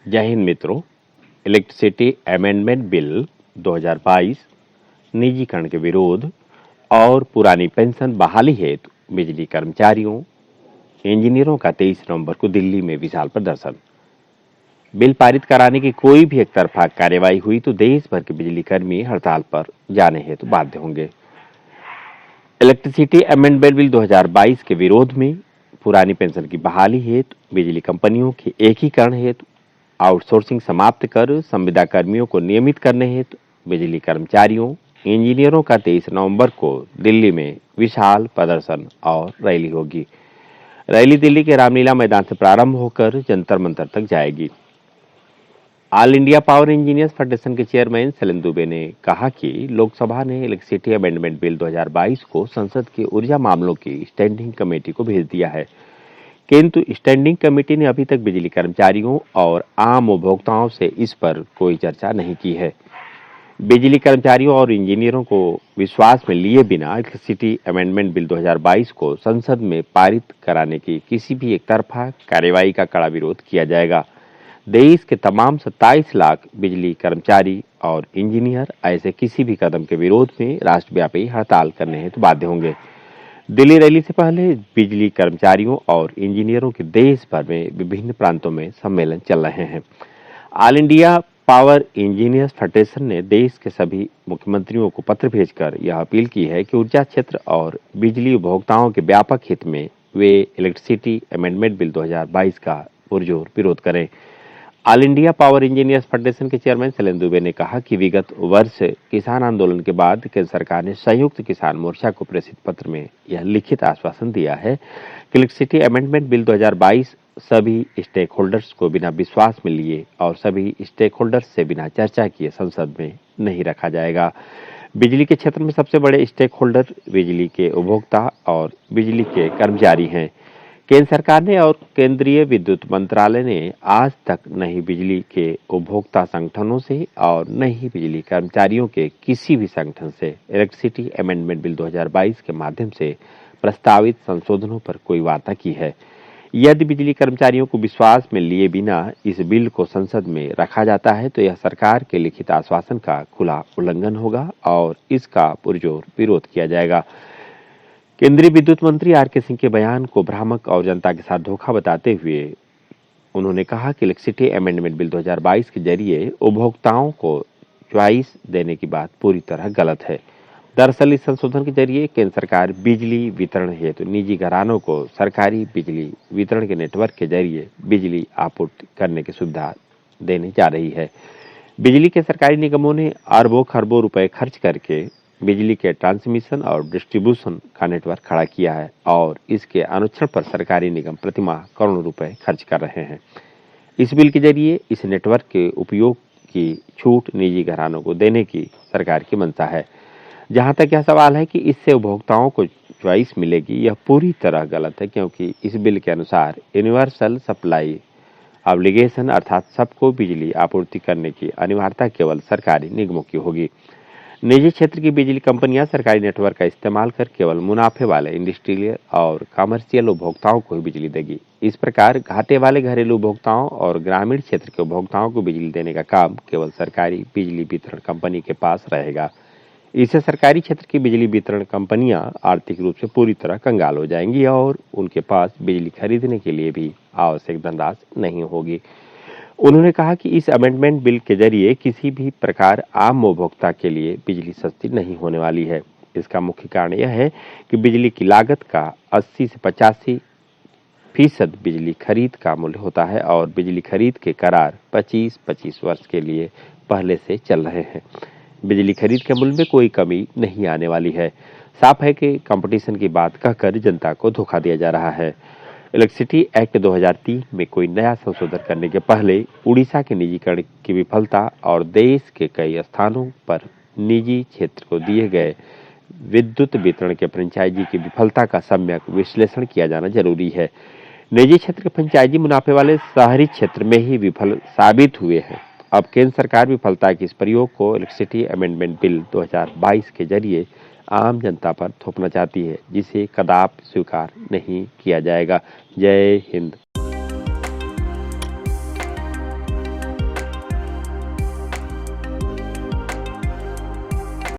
जय हिंद मित्रों। Electricity amendment bill 2022 निजीकरण के विरोध और पुरानी पेंशन बहाली हेतु बिजली कर्मचारियों इंजीनियरों का 23 नवंबर को दिल्ली में विशाल प्रदर्शन। बिल पारित कराने की कोई भी एक तरफा कार्यवाही हुई तो देश भर के बिजली कर्मी हड़ताल पर जाने हेतु बाध्य होंगे। इलेक्ट्रिसिटी अमेंडमेंट बिल 2022 के विरोध में पुरानी पेंशन की बहाली हेतु बिजली कंपनियों के एकीकरण हेतु आउटसोर्सिंग समाप्त कर संविदा कर्मियों को नियमित करने हेतु बिजली कर्मचारियों इंजीनियरों का 23 नवंबर को दिल्ली में विशाल प्रदर्शन और रैली होगी। रैली दिल्ली के रामलीला मैदान से प्रारंभ होकर जंतर मंतर तक जाएगी। All India power engineers federation के चेयरमैन शैलेंद्र दुबे ने कहा कि लोकसभा ने इलेक्ट्रिसिटी अमेंडमेंट बिल 2022 को संसद की ऊर्जा मामलों की स्टैंडिंग कमेटी को भेज दिया है, किंतु स्टैंडिंग कमेटी ने अभी तक बिजली कर्मचारियों और आम उपभोक्ताओं से इस पर कोई चर्चा नहीं की है। बिजली कर्मचारियों और इंजीनियरों को विश्वास में लिए बिना इलेक्ट्रिसिटी अमेंडमेंट बिल 2022 को संसद में पारित कराने की किसी भी एक तरफा कार्यवाही का कड़ा विरोध किया जाएगा। देश के तमाम 27 लाख बिजली कर्मचारी और इंजीनियर ऐसे किसी भी कदम के विरोध में राष्ट्रव्यापी हड़ताल करने हेतु बाध्य होंगे। दिल्ली रैली से पहले बिजली कर्मचारियों और इंजीनियरों के देश भर में विभिन्न प्रांतों में सम्मेलन चल रहे हैं। All India power engineers federation ने देश के सभी मुख्यमंत्रियों को पत्र भेजकर यह अपील की है कि ऊर्जा क्षेत्र और बिजली उपभोक्ताओं के व्यापक हित में वे इलेक्ट्रिसिटी अमेंडमेंट बिल 2022 का पुरजोर विरोध करें। All India power engineers federation के चेयरमैन शैलेंद्र दुबे ने कहा कि विगत वर्ष किसान आंदोलन के बाद केंद्र सरकार ने संयुक्त किसान मोर्चा को प्रेषित पत्र में यह लिखित आश्वासन दिया है कि इलेक्ट्रिसिटी अमेंडमेंट बिल 2022 सभी स्टेक होल्डर्स को बिना विश्वास में लिए और सभी स्टेक होल्डर्स से बिना चर्चा किए संसद में नहीं रखा जाएगा। बिजली के क्षेत्र में सबसे बड़े स्टेक होल्डर बिजली के उपभोक्ता और बिजली के कर्मचारी हैं। केंद्र सरकार ने और केंद्रीय विद्युत मंत्रालय ने आज तक न ही बिजली के उपभोक्ता संगठनों से और न ही बिजली कर्मचारियों के किसी भी संगठन से इलेक्ट्रिसिटी अमेंडमेंट बिल 2022 के माध्यम से प्रस्तावित संशोधनों पर कोई वार्ता की है। यदि बिजली कर्मचारियों को विश्वास में लिए बिना इस बिल को संसद में रखा जाता है तो यह सरकार के लिखित आश्वासन का खुला उल्लंघन होगा और इसका पुरजोर विरोध किया जाएगा। केंद्रीय विद्युत मंत्री आर.के. सिंह के बयान को भ्रामक और जनता के साथ धोखा बताते हुए उन्होंने कहा कि इलेक्ट्रिसिटी अमेंडमेंट बिल 2022 के जरिए उपभोक्ताओं को च्वाइस देने की बात पूरी तरह गलत है। दरअसल इस संशोधन के जरिए केंद्र सरकार बिजली वितरण हेतु निजी घरानों को सरकारी बिजली वितरण के नेटवर्क के जरिए बिजली आपूर्ति करने की सुविधा देने जा रही है। बिजली के सरकारी निगमों ने अरबों खरबों रुपए खर्च करके बिजली के ट्रांसमिशन और डिस्ट्रीब्यूशन का नेटवर्क खड़ा किया है और इसके अनुक्षण पर सरकारी निगम प्रतिमाह करोड़ों रुपए खर्च कर रहे हैं। इस बिल के जरिए इस नेटवर्क के उपयोग की छूट निजी घरानों को देने की सरकार की मंशा है। जहां तक यह सवाल है कि इससे उपभोक्ताओं को चॉइस मिलेगी, यह पूरी तरह गलत है, क्योंकि इस बिल के अनुसार यूनिवर्सल सप्लाई ऑब्लिगेशन अर्थात सबको बिजली आपूर्ति करने की अनिवार्यता केवल सरकारी निगमों की होगी। निजी क्षेत्र की बिजली कंपनियां सरकारी नेटवर्क का इस्तेमाल कर केवल मुनाफे वाले इंडस्ट्रियल और कमर्शियल उपभोक्ताओं को ही बिजली देगी। इस प्रकार घाटे वाले घरेलू उपभोक्ताओं और ग्रामीण क्षेत्र के उपभोक्ताओं को बिजली देने का काम केवल सरकारी बिजली वितरण कंपनी के पास रहेगा। इससे सरकारी क्षेत्र की बिजली वितरण कंपनियां आर्थिक रूप से पूरी तरह कंगाल हो जाएंगी और उनके पास बिजली खरीदने के लिए भी आवश्यक धनराशि नहीं होगी। उन्होंने कहा कि इस अमेंडमेंट बिल के जरिए किसी भी प्रकार आम उपभोक्ता के लिए बिजली सस्ती नहीं होने वाली है। इसका मुख्य कारण यह है कि बिजली की लागत का 80 से 85% बिजली खरीद का मूल्य होता है और बिजली खरीद के करार 25-25 वर्ष के लिए पहले से चल रहे हैं। बिजली खरीद के मूल्य में कोई कमी नहीं आने वाली है। साफ है कि कंपटीशन की बात कहकर जनता को धोखा दिया जा रहा है। इलेक्ट्रिसिटी एक्ट 2003 में कोई नया संशोधन करने के पहले उड़ीसा के निजीकरण की विफलता और देश के कई स्थानों पर निजी क्षेत्र को दिए गए विद्युत वितरण के फ्रेंचाइजी की विफलता का सम्यक विश्लेषण किया जाना जरूरी है। निजी क्षेत्र के फ्रेंचाइजी मुनाफे वाले शहरी क्षेत्र में ही विफल साबित हुए हैं। अब केंद्र सरकार विफलता के इस प्रयोग को इलेक्ट्रिसिटी अमेंडमेंट बिल 2022 के जरिए आम जनता पर थोपना चाहती है, जिसे कदापि स्वीकार नहीं किया जाएगा। जय हिंद।